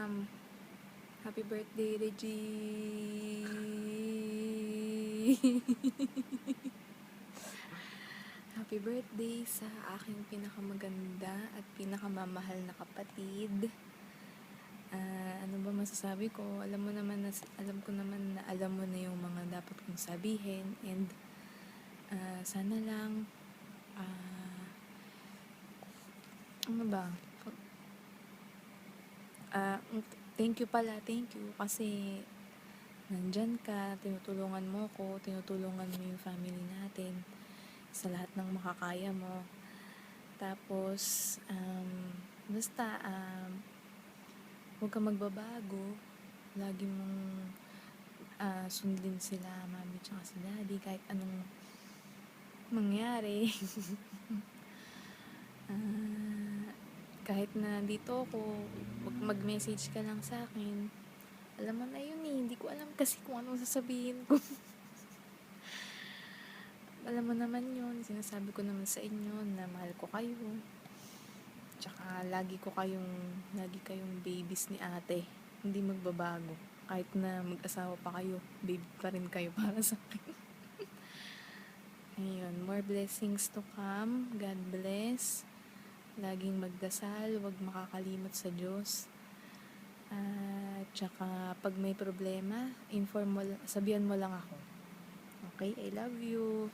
come. Happy birthday, Reggie! Happy birthday sa aking pinakamaganda at pinakamamahal na kapatid. Ano ba masasabi ko? Alam ko naman na alam mo na yung mga dapat kong sabihin, and sana lang ano ba? Thank you kasi nandyan ka, tinutulungan mo ko, tinutulungan mo yung family natin sa lahat ng makakaya mo. Tapos, basta, huwag ka magbabago. Lagi mong sundin sila, mami tsaka si daddy, kahit anong mangyari. Kahit na dito ako, mag-message ka lang sa akin. Alam mo na yun hindi ko alam kasi kung anong sasabihin ko. Alam mo naman yun, sinasabi ko naman sa inyo na mahal ko kayo. Tsaka lagi kayong babies ni ate. Hindi magbabago. Kahit na mag-asawa pa kayo, baby pa rin kayo para sa akin. Ayun, more blessings to come. God bless. Laging magdasal, huwag makakalimot sa Diyos. Tsaka pag may problema, sabihan mo lang ako. Okay, I love you.